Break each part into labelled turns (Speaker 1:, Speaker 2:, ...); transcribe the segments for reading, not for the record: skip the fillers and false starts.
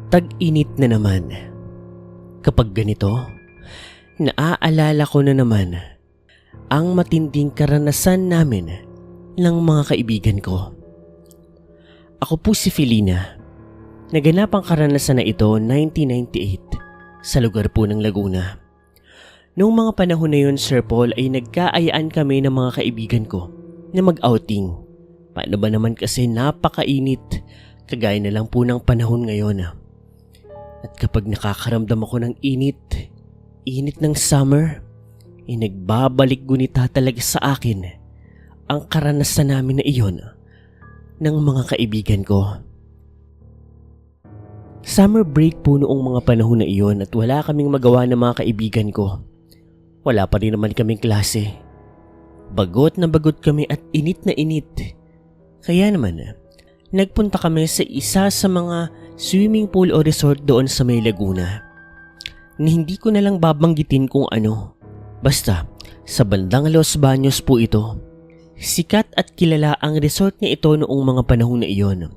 Speaker 1: Tag-init na naman. Kapag ganito, naaalala ko na naman ang matinding karanasan namin ng mga kaibigan ko. Ako po si Felina. Naganap ang karanasan na ito 1998 sa lugar po ng Laguna. Noong mga panahon na yun, Sir Paul, ay nagkaayaan kami ng mga kaibigan ko na mag-outing. Paano ba naman kasi napakainit, kagaya na lang po ng panahon ngayon. At kapag nakakaramdam ako ng init ng summer, ay nagbabalik gunita talaga sa akin ang karanasan namin na iyon ng mga kaibigan ko. Summer break po noong mga panahon na iyon at wala kaming magawa ng mga kaibigan ko. Wala pa rin naman kaming klase. Bagot na bagot kami at init na init. Kaya naman, nagpunta kami sa isa sa mga swimming pool o resort doon sa may Laguna. Na hindi ko na lang babanggitin kung ano. Basta, sa bandang Los Baños po ito. Sikat at kilala ang resort na ito noong mga panahon na iyon.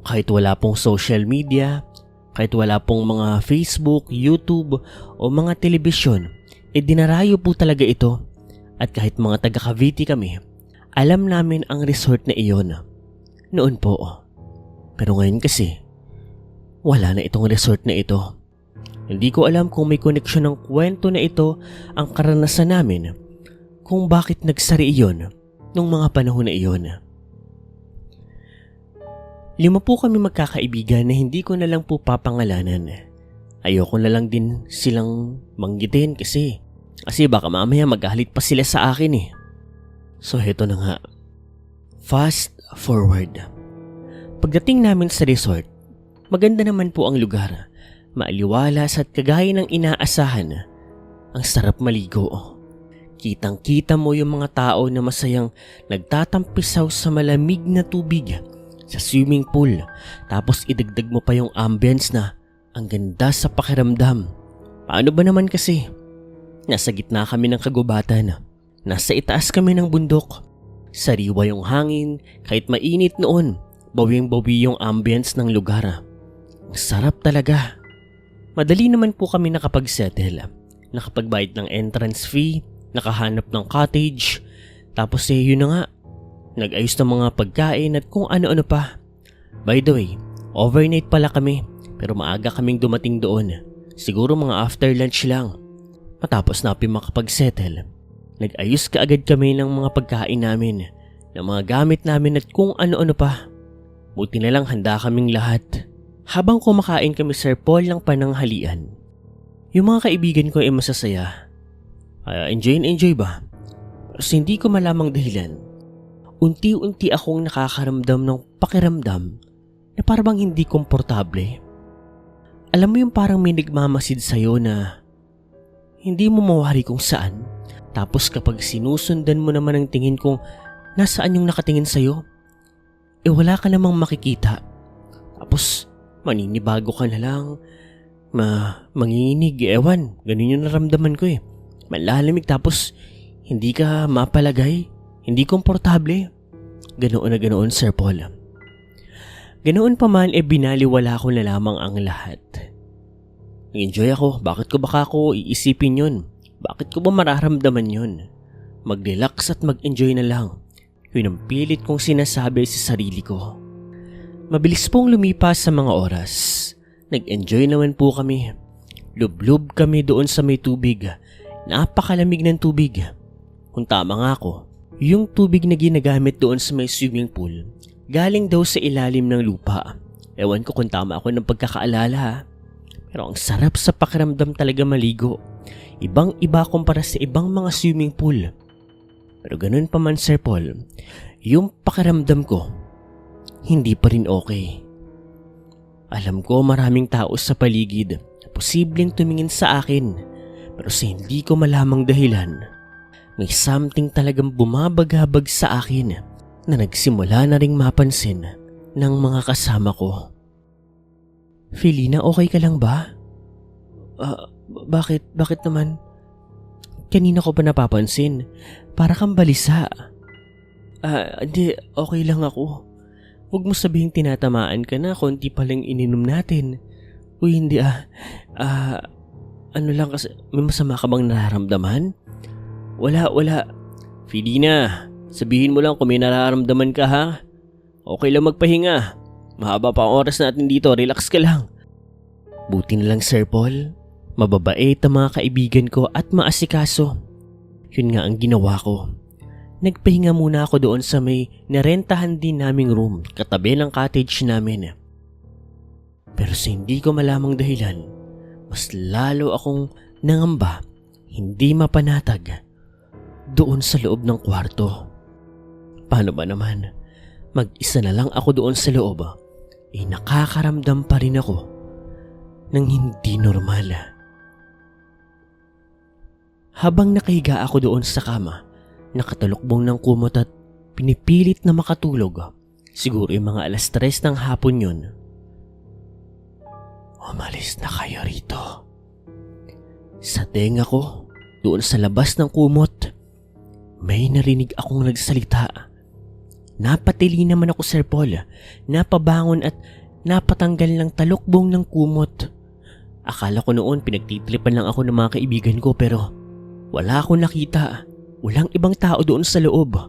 Speaker 1: Kahit wala pong social media, kahit wala pong mga Facebook, YouTube o mga telebisyon, dinarayo po talaga ito. At kahit mga taga Cavite kami, alam namin ang resort na iyon. Noon po. Pero ngayon kasi, wala na itong resort na ito. Hindi ko alam kung may koneksyon ng kwento na ito ang karanasan namin kung bakit nagsari iyon nung mga panahon na iyon. 5 po kami magkakaibigan na hindi ko na lang po papangalanan. Ayoko na lang din silang manggitin kasi baka mamaya maghalit pa sila sa akin . So heto na nga. Fast forward. Pagdating namin sa resort, maganda naman po ang lugar. Maaliwalas at kagaya ng inaasahan. Ang sarap maligo. Kitang-kita mo yung mga tao na masayang nagtatampisaw sa malamig na tubig sa swimming pool. Tapos idagdag mo pa yung ambience na ang ganda sa pakiramdam. Paano ba naman kasi? Nasa gitna kami ng kagubatan. Nasa itaas kami ng bundok. Sariwa yung hangin, kahit mainit noon. Bawing-bawi yung ambience ng lugar. Ang sarap talaga. Madali naman po kami nakapag-settle. Nakapagbayad ng entrance fee, nakahanap ng cottage. Tapos yun na nga, nag-ayos ng mga pagkain at kung ano-ano pa. By the way, overnight pala kami pero maaga kaming dumating doon. Siguro mga after lunch lang. Matapos na makapag-settle, nag-ayos kaagad kami ng mga pagkain namin, ng mga gamit namin at kung ano-ano pa. Buti na lang handa kaming lahat. Habang kumakain kami, Sir Paul, ng pananghalian, yung mga kaibigan ko ay masasaya. Enjoy ba? Pero hindi ko malamang dahilan. Unti-unti akong nakakaramdam ng pakiramdam na parang hindi komportable. Alam mo yung parang may nagmamasid sa'yo na hindi mo mawari kung saan. Tapos kapag sinusundan mo naman ang tingin kung nasaan yung nakatingin sa'yo, wala ka namang makikita. Tapos maninibago ka na lang, manginginig, ganun yung naramdaman ko . Malalamig tapos hindi ka mapalagay. Hindi komportable. Ganoon na ganoon, Sir Paul. Ganoon pa man, binaliwala ko na lamang ang lahat. Nag-enjoy ako. Bakit ko baka ako iisipin yun? Bakit ko ba mararamdaman yun? Mag-relax at mag-enjoy na lang. Yun ang pilit kong sinasabi sa sarili ko. Mabilis pong lumipas sa mga oras. Nag-enjoy naman po kami. Lublob kami doon sa may tubig. Napakalamig ng tubig. Kung tama nga ako, yung tubig na ginagamit doon sa may swimming pool, galing daw sa ilalim ng lupa. Ewan ko kung tama ako ng pagkakaalala . Pero ang sarap sa pakiramdam talaga maligo. Ibang-iba kumpara sa ibang mga swimming pool. Pero ganun pa man, Sir Paul, yung pakiramdam ko, hindi pa rin okay. Alam ko maraming tao sa paligid na posibleng tumingin sa akin, pero sa hindi ko malamang dahilan, may something talagang bumabagabag sa akin na nagsimula na ring mapansin ng mga kasama ko. Felina, okay ka lang ba? Bakit naman? Kanina ko pa napapansin, para kang balisa. Hindi, okay lang ako. Huwag mo sabihin tinatamaan ka na, konti pa lang ininom natin. Uy, hindi ano lang kasi, may masama ka bang nararamdaman? Wala. Filina, sabihin mo lang kung may nararamdaman ka ha. Okay lang magpahinga. Mahaba pa ang oras natin dito, relax ka lang. Buti na lang Sir Paul, mababait ang mga kaibigan ko at maasikaso. Yun nga ang ginawa ko. Nagpahinga muna ako doon sa may narentahan din naming room katabi ng cottage namin. Pero sa hindi ko malamang dahilan, mas lalo akong nangamba, hindi mapanatag, doon sa loob ng kwarto. Paano ba naman? Mag-isa na lang ako doon sa loob, nakakaramdam pa rin ako ng hindi normal. Habang nakahiga ako doon sa kama, nakatalukbong ng kumot at pinipilit na makatulog, siguro yung mga 3:00 ng hapon yun. Umalis na kayo rito. Sa tenga ko, doon sa labas ng kumot, may narinig akong nagsalita. Napatili naman ako Sir Paul, napabangon at napatanggal ng talukbong ng kumot. Akala ko noon pinagtitripan lang ako ng mga kaibigan ko pero wala akong nakita. Walang ibang tao doon sa loob.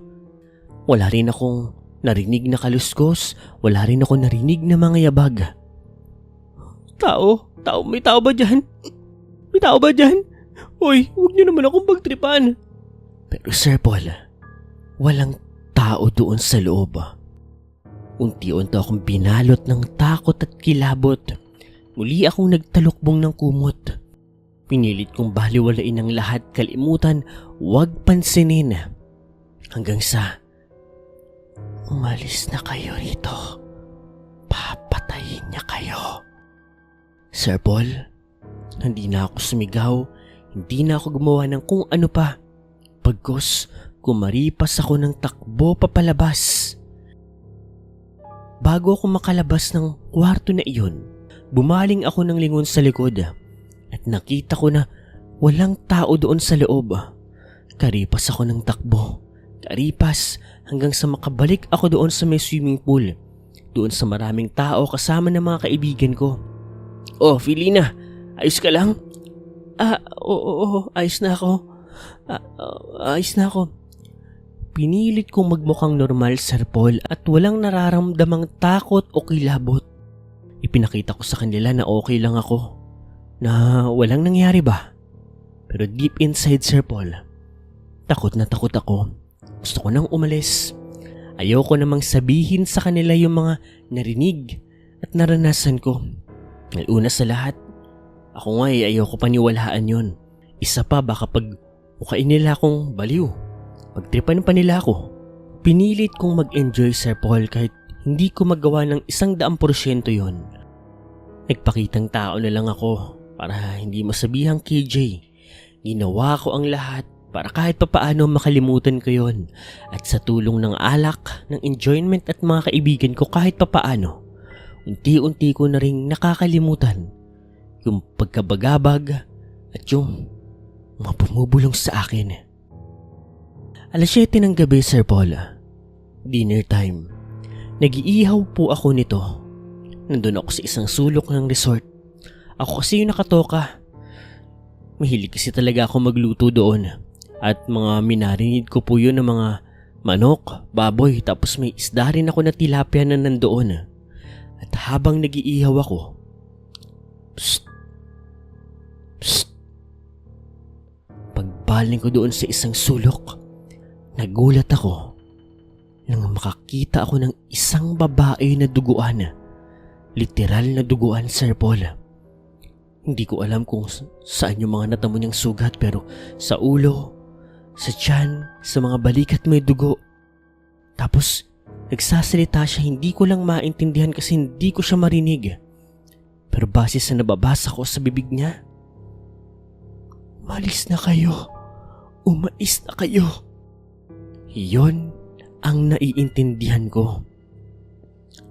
Speaker 1: Wala rin akong narinig na kaluskos, wala rin akong narinig na mga yabag. Tao, may tao ba dyan? May tao ba dyan? Hoy, huwag niyo naman akong pagtripan. Pero Sir Paul, walang tao doon sa loob. Unti-unti akong binalot ng takot at kilabot. Muli akong nagtalukbong ng kumot. Pinilit kong baliwalain ang lahat, kalimutan, huwag pansinin. Hanggang sa, umalis na kayo rito. Papatayin niya kayo. Sir Paul, hindi na ako sumigaw, hindi na ako gumawa ng kung ano pa. Pagkos, kumaripas ako ng takbo papalabas. Bago ako makalabas ng kwarto na iyon, bumaling ako ng lingon sa likod at nakita ko na walang tao doon sa loob. Karipas ako ng takbo, karipas hanggang sa makabalik ako doon sa may swimming pool, doon sa maraming tao kasama ng mga kaibigan ko. Oh, Filina, ayos ka lang? Oo, ayos na ako. Ayos na ako. Pinilit kong magmukhang normal, Sir Paul, at walang nararamdamang takot o kilabot. Ipinakita ko sa kanila na okay lang ako, na walang nangyari ba. Pero deep inside, Sir Paul, takot na takot ako. Gusto ko nang umalis. Ayoko namang sabihin sa kanila yung mga narinig at naranasan ko. Una sa lahat, ako nga ayoko paniwalaan yun. Isa pa, baka pag mukain nila akong baliw, pagtripan pa nila ako. Pinilit kong mag-enjoy, Sir Paul, kahit hindi ko magawa ng 100% yun. Nagpakitang tao na lang ako para hindi masabihang KJ. Ginawa ko ang lahat para kahit papaano makalimutan ko yun. At sa tulong ng alak, ng enjoyment at mga kaibigan ko kahit papaano, unti-unti ko na rin nakakalimutan yung pagkabagabag at yung mga bumubulong sa akin. 7:00 ng gabi, Sir Paul. Dinner time. Nag-iihaw po ako nito. Nandun ako sa isang sulok ng resort. Ako kasi yung nakatoka. Mahilig kasi talaga ako magluto doon. At mga minarinid ko po yun ng mga manok, baboy, tapos may isda rin ako na tilapia na nandoon. At habang nag-iihaw ako, psst, psst. Pagbaling ko doon sa isang sulok, nagulat ako nang makakita ako ng isang babae na duguan. Literal na duguan, Sir Paul. Hindi ko alam kung saan yung mga natamo niyang sugat, pero sa ulo, sa tiyan, sa mga balikat may dugo. Tapos nagsasalita siya, hindi ko lang maintindihan kasi hindi ko siya marinig. Pero base sa nababasa ko sa bibig niya, "Umalis na kayo. Umais na kayo." Iyon ang naiintindihan ko.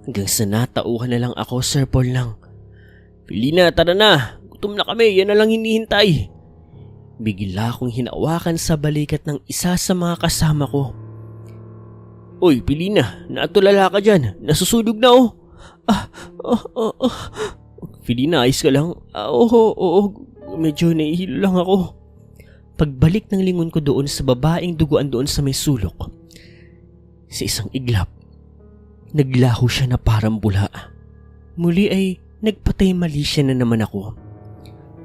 Speaker 1: Hanggang sa natauhan na lang ako, Sir Paul, lang, "Filina, tara na. Gutom na kami. Yan na lang hinihintay." Bigla akong hinawakan sa balikat ng isa sa mga kasama ko. Oy, Pilina, natulala ka dyan. Nasusunog na oh. Pilina, ayos ka lang? Oo. Medyo nahihilo lang ako. Pagbalik ng lingon ko doon sa babaeng duguan doon sa may sulok, sa isang iglap, naglaho siya na parang bula. Muli ay nagpatay mali siya na naman ako.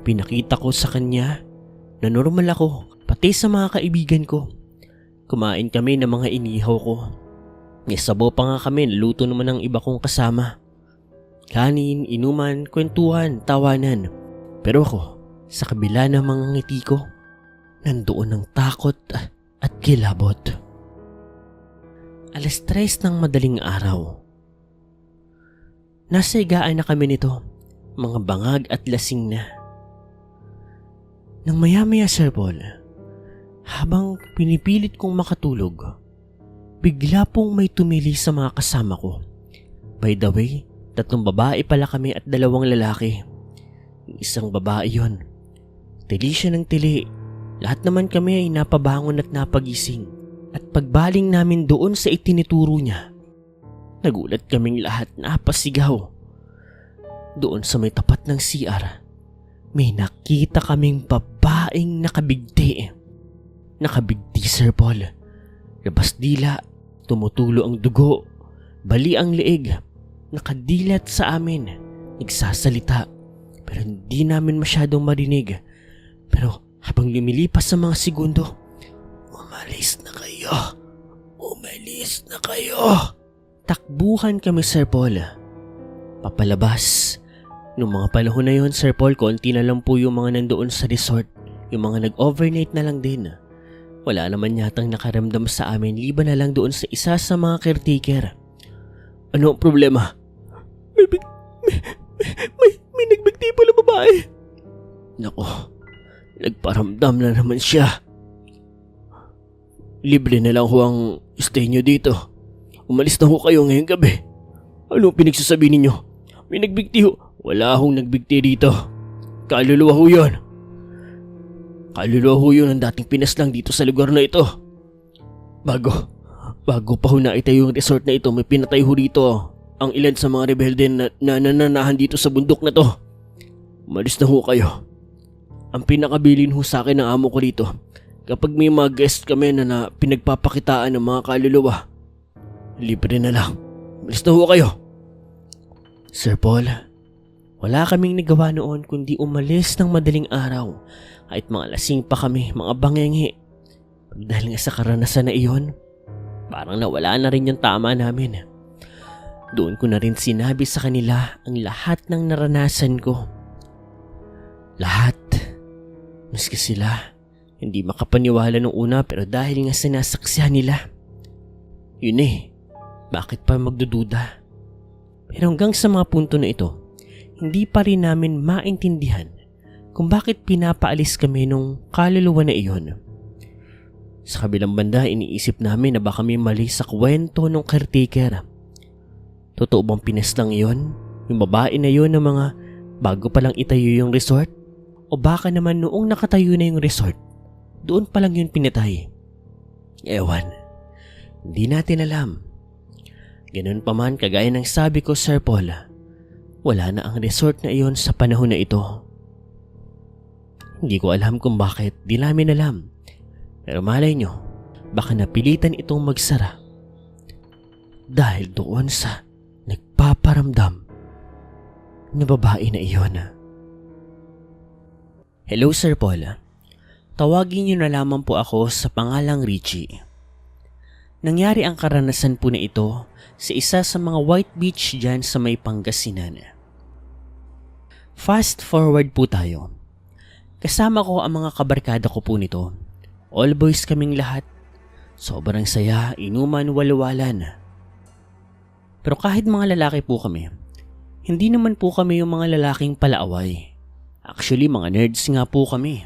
Speaker 1: Pinakita ko sa kanya na normal ako, pati sa mga kaibigan ko. Kumain kami ng mga inihaw ko. May sabaw pa nga kami, naluto naman ng iba kong kasama. Kanin, inuman, kwentuhan, tawanan. Pero ako, sa kabila ng mga ngiti ko, nandoon ang takot at kilabot. 3:00 ng madaling araw. Nasa higaan na kami nito, mga bangag at lasing na. Nang maya-maya, Sir Paul, habang pinipilit kong makatulog, bigla pong may tumili sa mga kasama ko. By the way, 3 babae pala kami at 2 lalaki. Isang babae yon. Tili siya ng tili. Lahat naman kami ay napabangon at napagising. At pagbaling namin doon sa itinituro niya, nagulat kaming lahat na napasigaw. Doon sa may tapat ng CR, may nakita kaming babaeng nakabigti. Nakabigti, Sir Paul. Labas dila, tumutulo ang dugo, bali ang leeg, nakadilat sa amin, nagsasalita. Pero hindi namin masyadong marinig. Pero habang lumilipas sa mga segundo, umalis na kayo. Umalis na kayo. Takbuhan kami, Sir Paul. Papalabas. Noong mga panahon na yon, Sir Paul, konti na lang po yung mga nandoon sa resort. Yung mga nag-overnight na lang din. Wala naman yatang nakaramdam sa amin, liban na lang doon sa isa sa mga caretaker. Ano ang problema? May nagbigti pala babae. Nako, nagparamdam na naman siya. Libre na lang ho ang stay nyo dito. Umalis na ho kayo ngayong gabi. Ano pinagsasabi ninyo? May nagbigti ho. Wala hong nagbigti dito. Kaluluwa ho yun. Kaluluwa ho yun ang dating pinaslang dito sa lugar na ito. Bago pa ho naitayo yung resort na ito, may pinatay ho dito ang ilan sa mga rebelde na nananahan dito sa bundok na to. Umalis na ho kayo. Ang pinakabilin ho sa akin ng amo ko dito, kapag may mga guest kami na pinagpapakitaan ng mga kaluluwa, libre na lang. Umalis na ho kayo. Sir Paul, wala kaming nagawa noon kundi umalis ng madaling araw. Kahit mga lasing pa kami, mga bangenge. Dahil nga sa karanasan na iyon, parang nawala na rin yung tama namin. Doon ko na rin sinabi sa kanila ang lahat ng naranasan ko. Lahat. Maski sila, hindi makapaniwala nung una, pero dahil nga sinasaksihan nila, yun bakit pa magdududa? Pero hanggang sa mga punto na ito, hindi pa rin namin maintindihan kung bakit pinapaalis kami nung kaluluwa na iyon. Sa kabilang banda, iniisip namin na baka may mali sa kwento ng caretaker. Totoo bang pinaslang iyon? Yung babae na yun ng mga bago palang itayo yung resort? O baka naman noong nakatayo na yung resort, doon palang yun pinatay? Ewan, hindi natin alam. Ganun pa man, kagaya ng sabi ko, Sir Paul, wala na ang resort na iyon sa panahon na ito. Hindi ko alam kung bakit, di namin alam. Pero malay nyo, baka napilitan itong magsara dahil doon sa nagpaparamdam na babae na iyon. Hello, Sir Paul. Tawagin niyo na lamang po ako sa pangalang Richie. Nangyari ang karanasan po na ito sa isa sa mga white beach dyan sa may Pangasinan. Fast forward po tayo. Kasama ko ang mga kabarkada ko po nito. All boys kaming lahat. Sobrang saya, inuman, walwalan. Pero kahit mga lalaki po kami, hindi naman po kami yung mga lalaking palaaway. Actually, mga nerds nga po kami.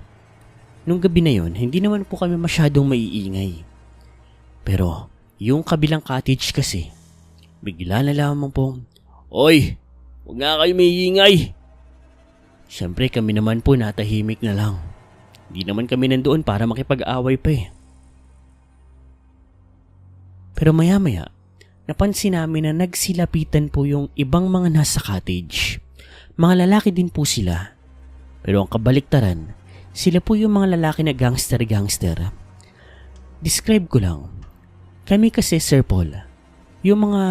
Speaker 1: Nung gabi na yon, hindi naman po kami masyadong maiingay. Pero yung kabilang cottage kasi, bigla na lamang pong, "Oy, huwag nga kayo maiingay!" Siyempre kami naman po natahimik na lang. Hindi naman kami nandoon para makipag-away pa Pero maya-maya, napansin namin na nagsilapitan po yung ibang mga nasa cottage. Mga lalaki din po sila. Pero ang kabaliktaran, sila po yung mga lalaki na gangster-gangster. Describe ko lang. Kami kasi, Sir Paul, yung mga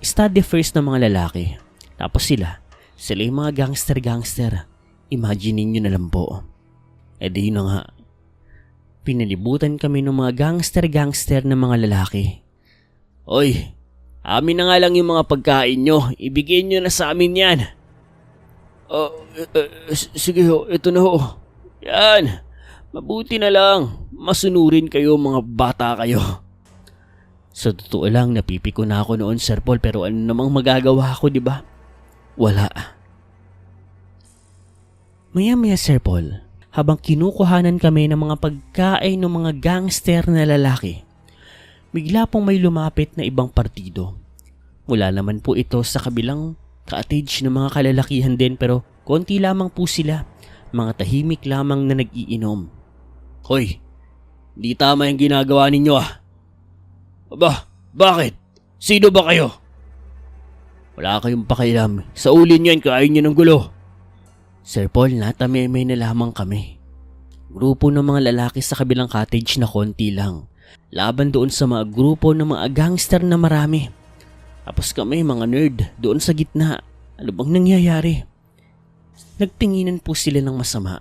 Speaker 1: study first na mga lalaki. Tapos sila yung mga gangster-gangster. Imagine niyo na lang po. E di yun na nga. Pinalibutan kami ng mga gangster-gangster na mga lalaki. Oy, amin na nga lang yung mga pagkain nyo. Ibigay nyo na sa amin yan. Sige ho, ito na ho. Yan, mabuti na lang. Masunurin kayo mga bata kayo. Sa totoo lang, napipiko na ako noon, Sir Paul, pero ano namang magagawa ko, di ba? Wala. Maya-maya, Sir Paul, habang kinukuhanan kami ng mga pagkain ng mga gangster na lalaki, bigla pong may lumapit na ibang partido. Wala naman po ito sa kabilang cottage ng mga kalalakihan din, pero konti lamang po sila, mga tahimik lamang na nag-iinom. Hoy, di tama yung ginagawa ninyo ah. Aba, bakit? Sino ba kayo? Wala kayong pakialam. Sa uli nyo yan, kain nyo ng gulo. Sir Paul, natamemay na lamang kami. Grupo ng mga lalaki sa kabilang cottage na konti lang. Laban doon sa mga grupo ng mga gangster na marami. Tapos kami, mga nerd, doon sa gitna. Ano bang nangyayari? Nagtinginan po sila ng masama.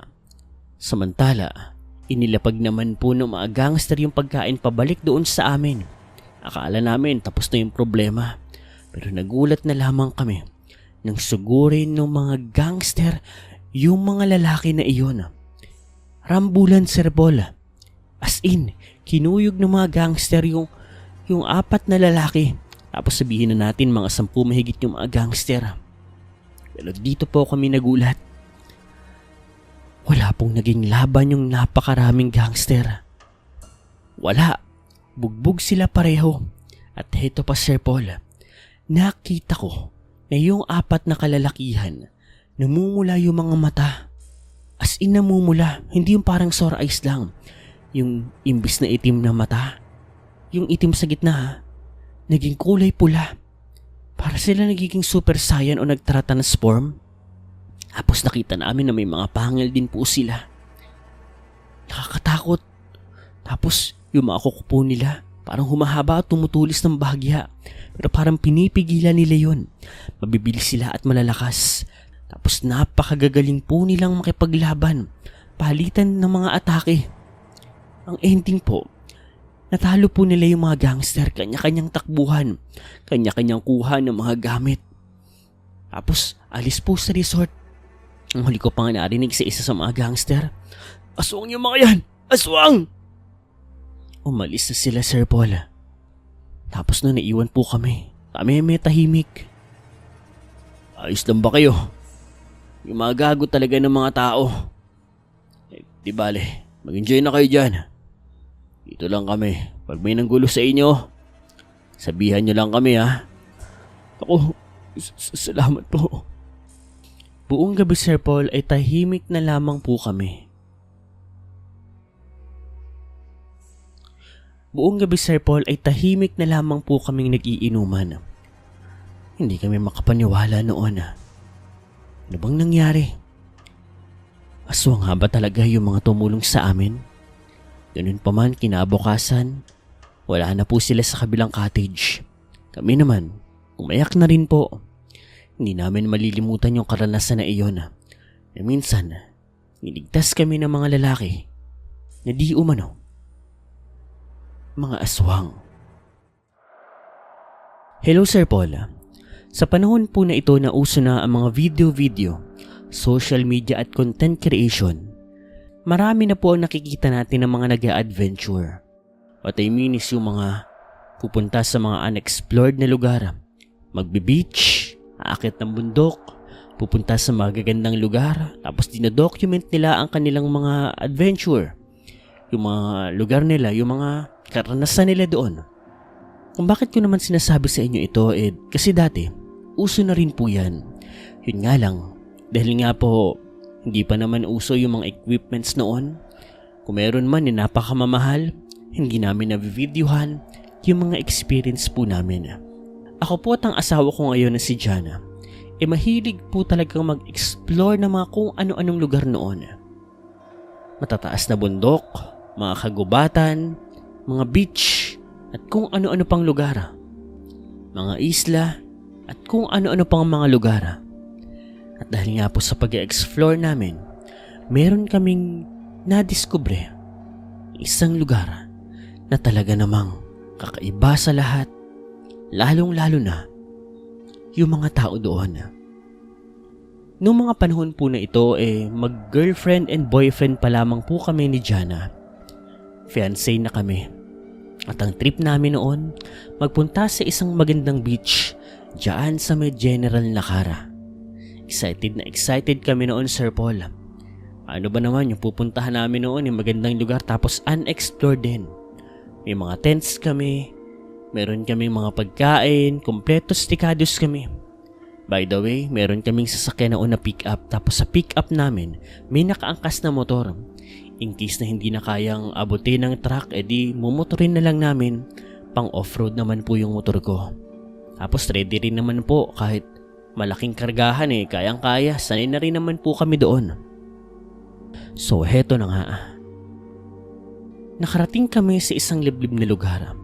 Speaker 1: Samantala, inilapag naman po ng mga gangster yung pagkain pabalik doon sa amin. Akala namin tapos na yung problema. Pero nagulat na lamang kami nang sugurin ng mga gangster yung mga lalaki na iyon. Rambulan, Sir Paul. As in, kinuyog ng mga gangster yung 4 na lalaki. Tapos sabihin na natin mga 10 mahigit yung mga gangster. Pero dito po kami nagulat. Wala pong naging laban yung napakaraming gangster. Wala. Bugbog sila pareho. At heto pa, Sir Paul, nakita ko na yung 4 na kalalakihan, namumula yung mga mata. As in namumula, hindi yung parang sore eyes lang. Yung imbis na itim na mata, yung itim sa gitna, naging kulay pula. Para sila nagiging super saiyan o nagtransform. Tapos nakita namin na may mga pangil din po sila. Nakakatakot. Tapos yung mga kuko nila, parang humahaba at tumutulis ng bahagya. Pero parang pinipigilan nila yun. Mabibilis sila at malalakas. Tapos napakagagaling po nilang makipaglaban. Palitan ng mga atake. Ang ending po, natalo po nila yung mga gangster. Kanya-kanyang takbuhan. Kanya-kanyang kuha ng mga gamit. Tapos alis po sa resort. Ang huli ko pa nga narinig sa isa sa mga gangster. Aswang yung mga yan! Aswang! Umalis na sila, Sir Paul. Tapos na naiwan po kami. Kami may tahimik. Ayos lang ba kayo? Yung mga gago talaga ng mga tao. Di bale, mag-enjoy na kayo dyan. Dito lang kami. Pag may nanggulo sa inyo, sabihan nyo lang kami ha. Ako, salamat po. Buong gabi, Sir Paul, ay tahimik na lamang po kami. Buong gabi, Sir Paul, ay tahimik na lamang po kaming nag-iinuman. Hindi kami makapaniwala noon. Ano bang nangyari? Aswang nga ba talaga yung mga tumulong sa amin? Ganun pa man, kinabukasan, wala na po sila sa kabilang cottage. Kami naman, umayak na rin po. Hindi namin malilimutan yung karanasan na iyon. Na minsan, niligtas kami ng mga lalaki na di umano mga aswang. Hello, Sir Paul. Sa panahon po na ito na uso na ang mga video, social media at content creation, marami na po ang nakikita natin ng mga nag-a-adventure. What I mean is yung mga pupunta sa mga unexplored na lugar, magbe-beach, aakit ng bundok, pupunta sa magagandang lugar, tapos dinadocument nila ang kanilang mga adventure, yung mga lugar nila, yung mga karanasan nila doon. Kung bakit ko naman sinasabi sa inyo ito, kasi dati, uso na rin po yan. Yun nga lang, dahil nga po, hindi pa naman uso yung mga equipments noon. Kung meron man, napakamamahal, hindi namin nabivideohan, yung mga experience po namin. Ako po at ang asawa ko ngayon na si Jana, mahilig po talagang mag-explore ng mga kung ano-anong lugar noon. Matataas na bundok, mga kagubatan, mga beach, at kung ano-ano pang lugar. Mga isla, at kung ano-ano pang mga lugar. At dahil nga po sa pag-explore namin, meron kaming nadiskubre isang lugar na talaga namang kakaiba sa lahat, lalong-lalo na yung mga tao doon. Noong mga panahon po na ito mag-girlfriend and boyfriend pa lamang po kami ni Jana. Fiancé na kami. At ang trip namin noon, magpunta sa isang magandang beach diyan sa may General Nakara. Excited na excited kami noon, Sir Paul. Ano ba naman yung pupuntahan namin noon, yung magandang lugar tapos unexplored din. May mga tents kami, meron kaming mga pagkain, kompleto stikados kami. By the way, meron kaming sasakyan na pick up tapos sa pick up namin may nakaangkas na motor. In case na hindi na kayang abutin ng truck, edi mumotorin na lang namin, pang off-road naman po yung motor ko. Tapos ready rin naman po kahit malaking kargahan kayang-kaya, sanay na rin naman po kami doon. So heto na nga. Nakarating kami sa isang liblib na lugar.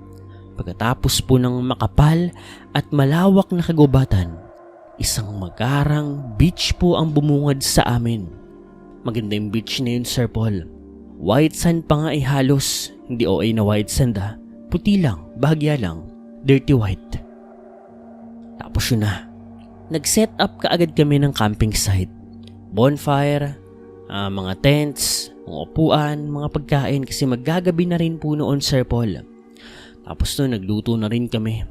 Speaker 1: Pagkatapos po ng makapal at malawak na kagubatan, isang magarang beach po ang bumungad sa amin. Maganda yung beach na yun, Sir Paul. White sand pa nga halos. Hindi OA na white sand Puti lang, bahagya lang. Dirty white. Tapos yun na. Nag-set up kaagad kami ng camping site. Bonfire, mga tents, mga upuan, mga pagkain kasi maggagabi na rin po noon, Sir Paul. Tapos nagluto na rin kami.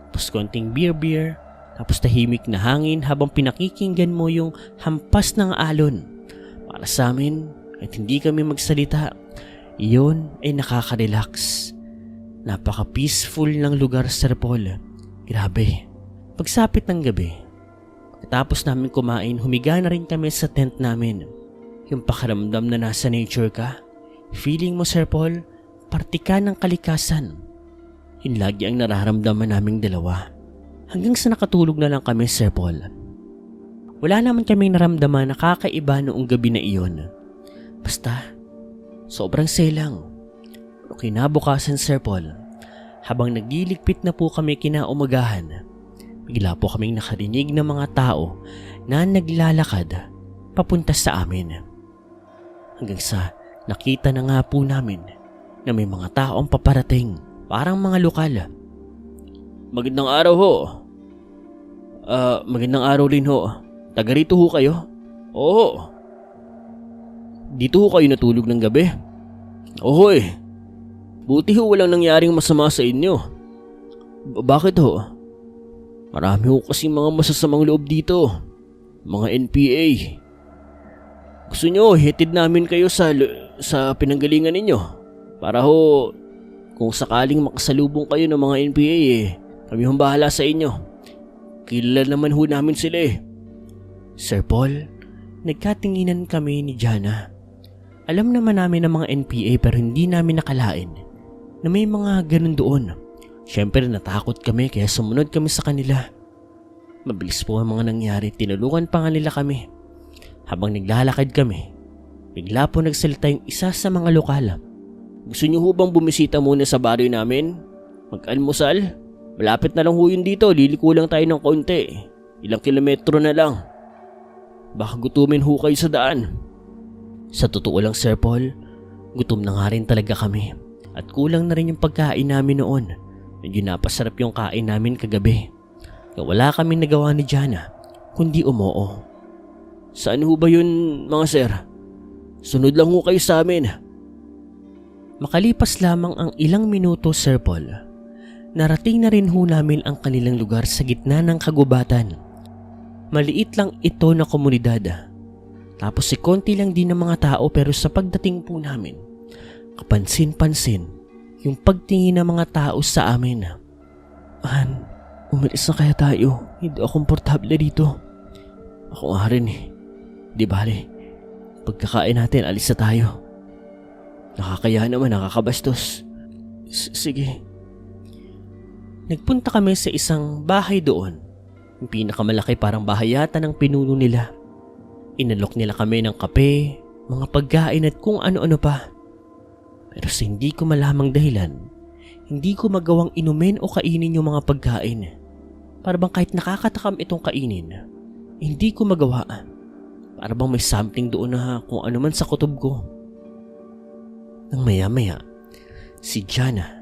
Speaker 1: Tapos konting beer. Tapos tahimik na hangin habang pinakikinggan mo yung hampas ng alon. Para sa amin, at hindi kami magsalita, iyon ay nakaka-relax. Napaka-peaceful ng lugar, Sir Paul. Grabe. Pagsapit ng gabi, tapos namin kumain, humiga na rin kami sa tent namin. Yung pakaramdam na nasa nature ka, feeling mo, Sir Paul, parte ka ng kalikasan. Yun lagi ang nararamdaman naming dalawa. Hanggang sa nakatulog na lang kami, Sir Paul. Wala naman kaming naramdaman na kakaiba noong gabi na iyon. Basta, sobrang selang. O kinabukasan, Sir Paul, habang nagliligpit na po kami kinaumagahan, bigla po kaming nakarinig ng mga tao na naglalakad papunta sa amin. Hanggang sa nakita na nga po namin na may mga taong paparating, parang mga lokal. Magandang araw ho. Magandang araw rin ho. Taga rito ho kayo? Oo. Dito ho kayo natulog ng gabi? Oo Buti ho walang nangyaring masama sa inyo. Bakit ho? Marami ho kasi mga masasamang loob dito. Mga NPA. Gusto nyo, hitid namin kayo sa pinanggalingan ninyo. Para ho, kung sakaling makasalubong kayo ng mga NPA kami hong bahala sa inyo. Kilala naman ho namin sila Sir Paul, nagkatinginan kami ni Jana. Alam naman namin ng mga NPA pero hindi namin nakalain na may mga ganun doon. Siyempre natakot kami kaya sumunod kami sa kanila. Mabilis po ang mga nangyari, tinulungan pa nga nila kami. Habang naglalakad kami, bigla po nagsalita yung isa sa mga lokal. Gusto niyo ho bang bumisita muna sa baryo namin? Mag-almusal? Malapit na lang ho yun dito, liliko lang tayo ng konti. Ilang kilometro na lang. Baka gutumin ho kayo sa daan. Sa totoo lang, Sir Paul, gutom na nga rin talaga kami. At kulang na rin yung pagkain namin noon. Medyo napasarap yung kain namin kagabi. Kaya wala kami nagawa ni Jana, kundi umoo. Saan ho ba yun, mga sir? Sunod lang ho kayo sa amin. Makalipas lamang ang ilang minuto, Sir Paul, narating na rin ho namin ang kanilang lugar sa gitna ng kagubatan. Maliit lang ito na komunidad. Tapos konti lang din ng mga tao pero sa pagdating po namin, kapansin-pansin yung pagtingin ng mga tao sa amin. Han, umalis na kaya tayo. Hindi ako komportable dito. Ako nga rin Di bale, pagkakain natin alis na tayo. Nakakaya naman, nakakabastos. Sige. Nagpunta kami sa isang bahay doon. Yung pinakamalaki, parang bahay yata ng pinuno nila. Inalok nila kami ng kape, mga pagkain at kung ano-ano pa. Pero sa hindi ko malamang dahilan, hindi ko magawang inumin o kainin yung mga pagkain. Para bang kahit nakakatakam itong kainin, hindi ko magawa. Para bang may something doon na kung ano man sa kutob ko. Nang maya-maya, si Jana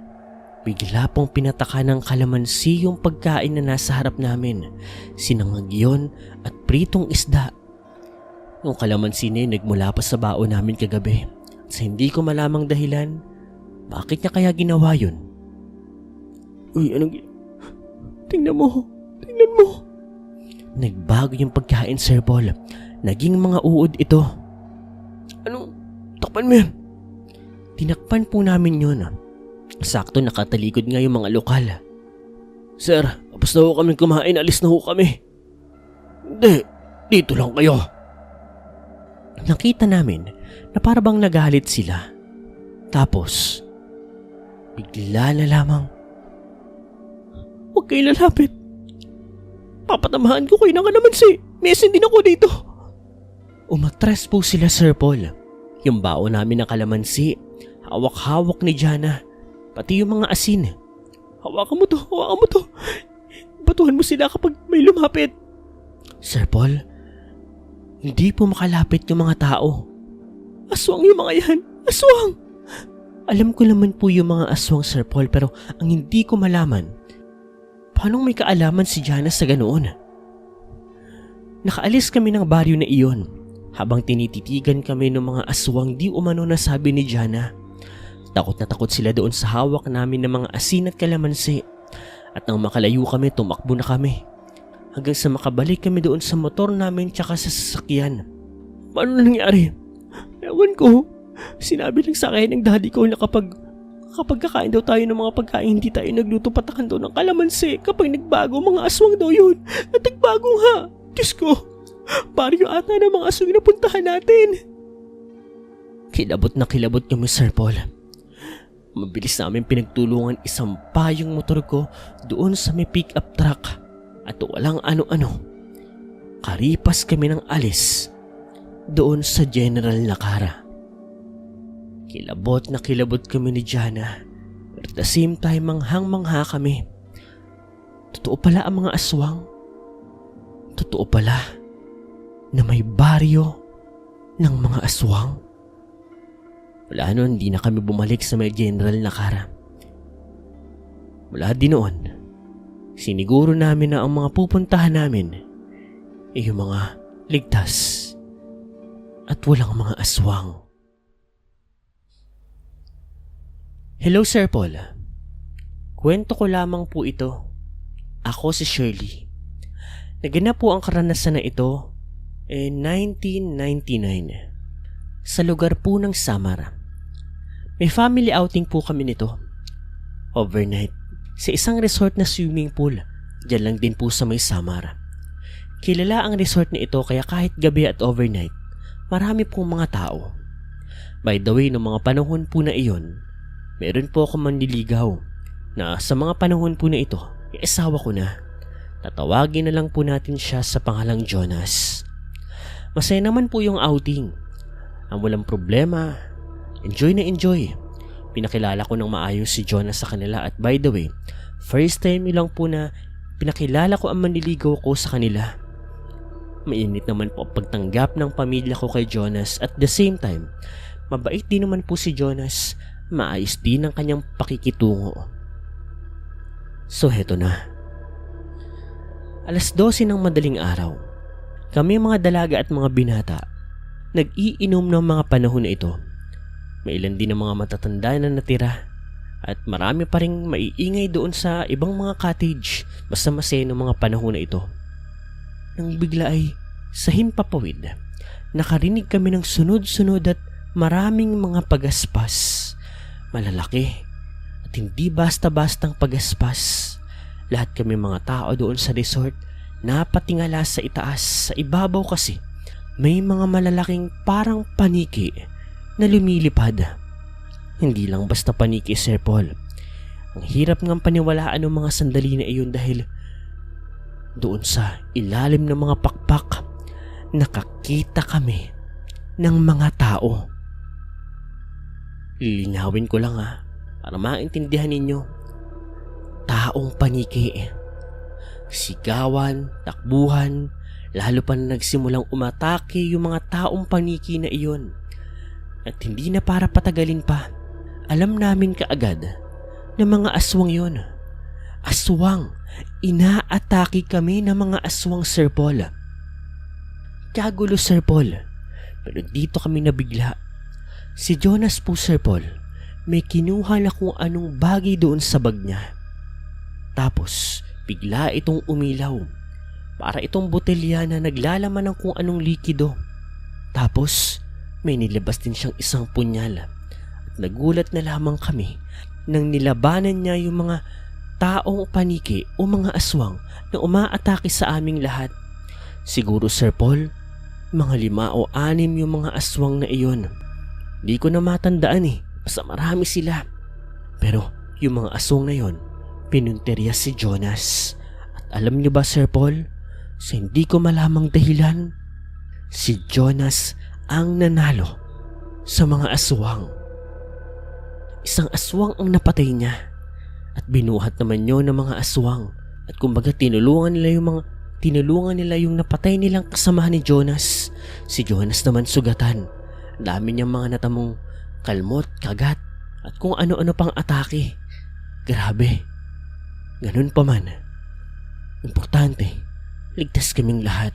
Speaker 1: bigla pong pinataka ng kalamansi yung pagkain na nasa harap namin. Sinangag yun at pritong isda. Yung kalamansi na yun nagmula pa sa baon namin kagabi. At sa hindi ko malamang dahilan, bakit niya kaya ginawa yun? Uy, tingnan mo. Nagbago yung pagkain, Sir Paul. Naging mga uod ito. Anong? Takpan mo yan? Tinakpan po namin yun. Sakto nakatalikod nga yung mga lokal. Sir, tapos na ho kami kumain, alis na ho kami. Hindi, dito lang kayo. Nakita namin na parabang nagalit sila. Tapos, bigla na lamang, huwag kayo lalapit. Papatamahan ko kayo ng kalamansi. Mesin din ako dito. Umatras po sila, Sir Paul. Yung baon namin ng kalamansi, hawak-hawak ni Jana. Pati yung mga asin. Hawakan mo to. Batuhan mo sila kapag may lumapit. Sir Paul, hindi po makalapit yung mga tao. Aswang yung mga yan. Aswang! Alam ko naman po yung mga aswang, Sir Paul, pero ang hindi ko malaman, paano may kaalaman si Jana sa ganoon? Nakaalis kami ng baryo na iyon habang tinititigan kami ng mga aswang di umano na sabi ni Jana. Takot na takot sila doon sa hawak namin ng mga asin at kalamansi. At nang makalayo kami, tumakbo na kami. Hanggang sa makabalik kami doon sa motor namin tsaka sa sasakyan. Paano nangyari? Ewan ko. Sinabi lang sa akin ng daddy ko na kapag kakain daw tayo ng mga pagkain, hindi tayo nagluto patakan daw ng kalamansi. Kapag nagbago, mga aswang daw yun. At nagbago nga. Diyos ko, baryo ata ng mga aswang na puntahan natin. Kilabot na kilabot kami, Sir Paul. Mabilis namin pinagtulungan isampa yung motor ko doon sa may pick-up truck at walang ano-ano. Karipas kami ng alis doon sa General Nakara. Kilabot na kilabot kami ni Jana, pero at the same time manghang-mangha kami. Totoo pala ang mga aswang. Totoo pala na may baryo ng mga aswang. Wala noon, hindi na kami bumalik sa may General Nakara. Mula din noon, siniguro namin na ang mga pupuntahan namin ay yung mga ligtas at walang mga aswang. Hello, Sir Paul. Kwento ko lamang po ito. Ako si Shirley. Naganap po ang karanasan na ito 1999 sa lugar po ng Samar. May family outing po kami nito. Overnight sa isang resort na swimming pool. Diyan lang din po sa may Samar. Kilala ang resort na ito kaya kahit gabi at overnight, marami pong mga tao. By the way, noong mga panahon po na iyon, meron po ako manliligaw na sa mga panahon po na ito, asawa ko na. Tatawagin na lang po natin siya sa pangalang Jonas. Masaya naman po yung outing. Ang walang problema, enjoy na enjoy. Pinakilala ko ng maayos si Jonas sa kanila at by the way, first time lang po na pinakilala ko ang manliligaw ko sa kanila. Mainit naman po ang pagtanggap ng pamilya ko kay Jonas at the same time, mabait din naman po si Jonas, maayos din ang kanyang pakikitungo. So heto na. 12:00 ng madaling araw. Kami mga dalaga at mga binata nag-iinom ng mga panahon na ito. May ilan din ng mga matatanda na natira at marami pa ring maiingay doon sa ibang mga cottage basta masaya ng mga panahon na ito. Nang bigla ay sa himpapawid, nakarinig kami ng sunod-sunod at maraming mga pagaspas. Malalaki at hindi basta-bastang pagaspas. Lahat kami mga tao doon sa resort napatingala sa itaas. Sa ibabaw kasi may mga malalaking parang paniki na lumilipad. Hindi lang basta paniki, Sir Paul. Ang hirap ng paniwalaan ng mga sandali na iyon dahil doon sa ilalim ng mga pakpak, nakakita kami ng mga tao. Lilinawin ko lang para maintindihan ninyo. Taong paniki. Sigawan, takbuhan, lalo pa na nagsimulang umatake yung mga taong paniki na iyon. At hindi na para patagalin pa, alam namin kaagad na mga aswang yon. Aswang! Inaatake kami ng mga aswang, Sir Paul. Kagulo, Sir Paul. Pero dito kami nabigla. Si Jonas po, Sir Paul, may kinuha na kung anong bagay doon sa bag niya. Tapos, bigla itong umilaw. Para itong botelya na naglalaman ng kung anong likido. Tapos, may nilabas din siyang isang punyal. At nagulat na lamang kami nang nilabanan niya yung mga taong paniki o mga aswang na umaatake sa aming lahat. Siguro, Sir Paul, mga 5 o 6 yung mga aswang na iyon. Di ko na matandaan basta marami sila. Pero yung mga aswang na yon, pinunterya si Jonas. At alam niyo ba, Sir Paul, sa hindi ko malamang dahilan, si Jonas ang nanalo sa mga aswang. Isang aswang ang napatay niya. At binuhat naman yun ng mga aswang. At kumbaga tinulungan nila yung napatay nilang kasama ni Jonas. Si Jonas naman sugatan. Dami niyang mga natamong kalmot, kagat, at kung ano-ano pang atake. Grabe. Ganun pa man. Importante, ligtas kaming lahat.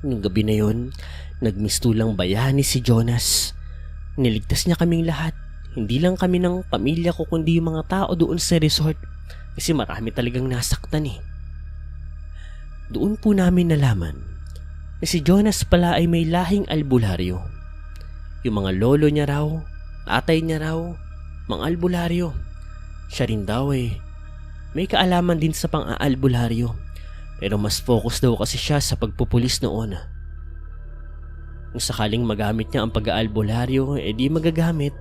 Speaker 1: Nung gabi na yon, nagmistulang bayani si Jonas. Niligtas niya kaming lahat. Hindi lang kami ng pamilya ko kundi yung mga tao doon sa resort kasi marami talagang nasaktan Doon po namin nalaman na si Jonas pala ay may lahing albularyo. Yung mga lolo niya raw, tatay niya raw, mga albularyo. Siya rin daw may kaalaman din sa pang-aalbularyo pero mas focus daw kasi siya sa pagpupulis noon. Kung sakaling magamit niya ang pag-aalbularyo, di magagamit.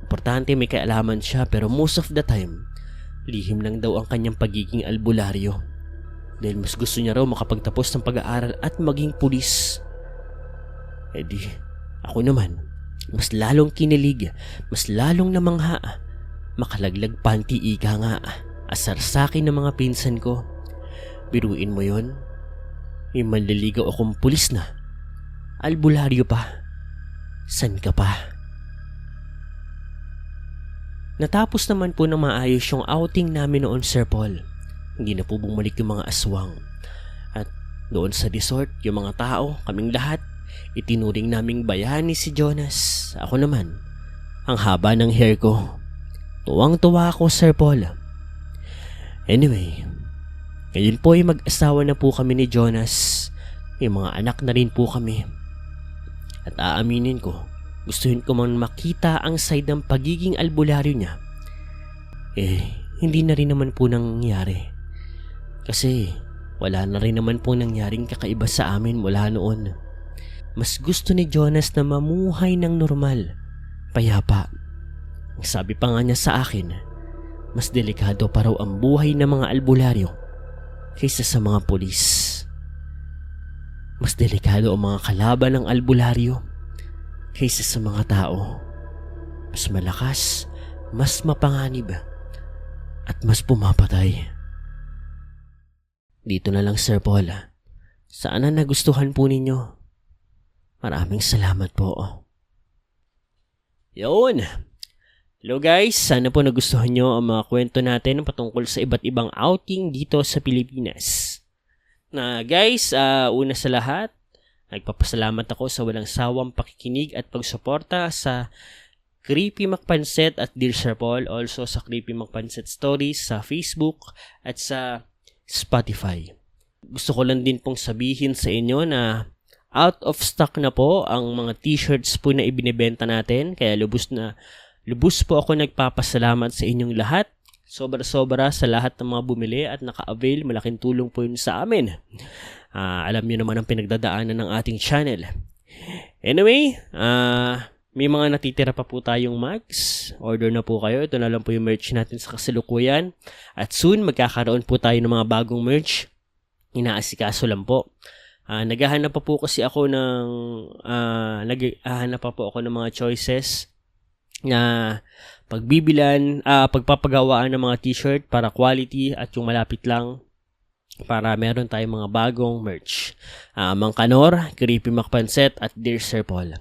Speaker 1: Importante may kaalaman siya pero most of the time, lihim lang daw ang kanyang pagiging albularyo. Dahil mas gusto niya raw makapagtapos ng pag-aaral at maging pulis. Ako naman, mas lalong kinilig, mas lalong namangha. Makalaglag panty ika nga, asar sa akin ng mga pinsan ko. Biruin mo yon, may manliligaw akong pulis na. Albularyo pa. San ka pa? Natapos naman po ng maayos yung outing namin noon, Sir Paul. Hindi na po bumalik yung mga aswang. At doon sa resort, yung mga tao, kaming lahat, itinuring naming bayani si Jonas. Ako naman, ang haba ng hair ko. Tuwang-tuwa ako, Sir Paul. Anyway, ngayon po ay mag-asawa na po kami ni Jonas. May mga anak na rin po kami. At aaminin ko, gustuhin ko man makita ang side ng pagiging albularyo niya. Hindi na rin naman po nangyari. Kasi wala na rin naman po nangyaring kakaiba sa amin mula noon. Mas gusto ni Jonas na mamuhay ng normal, payapa. Ang sabi pa nga niya sa akin, mas delikado pa raw ang buhay ng mga albularyo kaysa sa mga pulis. Mas delikado ang mga kalaban ng albularyo kaysa sa mga tao. Mas malakas, mas mapanganib, at mas pumapatay. Dito na lang, Sir Paul. Sana nagustuhan po ninyo. Maraming salamat po. Yun. Hello guys, sana po nagustuhan nyo ang mga kwento natin patungkol sa iba't ibang outing dito sa Pilipinas. Guys, una sa lahat, nagpapasalamat ako sa walang sawang pakikinig at pagsuporta sa Creepy Macpanset at Dear Sir Paul, also sa Creepy Macpanset Stories sa Facebook at sa Spotify. Gusto ko lang din pong sabihin sa inyo na out of stock na po ang mga t-shirts po na ibinebenta natin, kaya lubos po ako nagpapasalamat sa inyong lahat. Sobra-sobra sa lahat ng mga bumili at naka-avail, malaking tulong po yun sa amin. Alam niyo naman ang pinagdadaanan ng ating channel. Anyway, may mga natitira pa po tayong mugs. Order na po kayo. Ito na lang po yung merch natin sa kasalukuyan. At soon, magkakaroon po tayo ng mga bagong merch. Inaasikaso lang po. Naghahanap pa po kasi ako ng naghahanap pa po ako ng mga choices na pagpapagawaan ng mga t-shirt para quality at yung malapit lang para meron tayong mga bagong merch. Mang Kanor, Creepy Macpanset at Dear Sir Paul.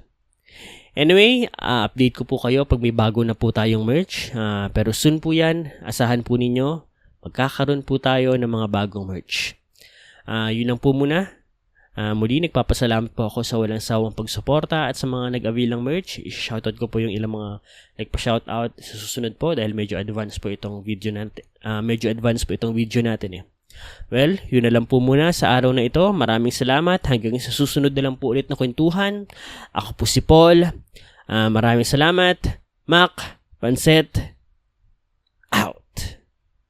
Speaker 1: Anyway, update ko po kayo pag may bago na po tayong merch. Pero soon po yan, asahan po ninyo, magkakaroon po tayo ng mga bagong merch. Yun lang po muna. Muli, nagpapasalamat po ako sa walang sawang pagsuporta at sa mga nag-avail ng merch. I-shoutout ko po yung ilang mga nagpa-shoutout sa susunod po dahil medyo advanced po itong video natin. Well, yun na lang po muna sa araw na ito. Maraming salamat. Hanggang sa susunod na lang po ulit na kwentuhan. Ako po si Paul. Maraming salamat. Mac, Panset,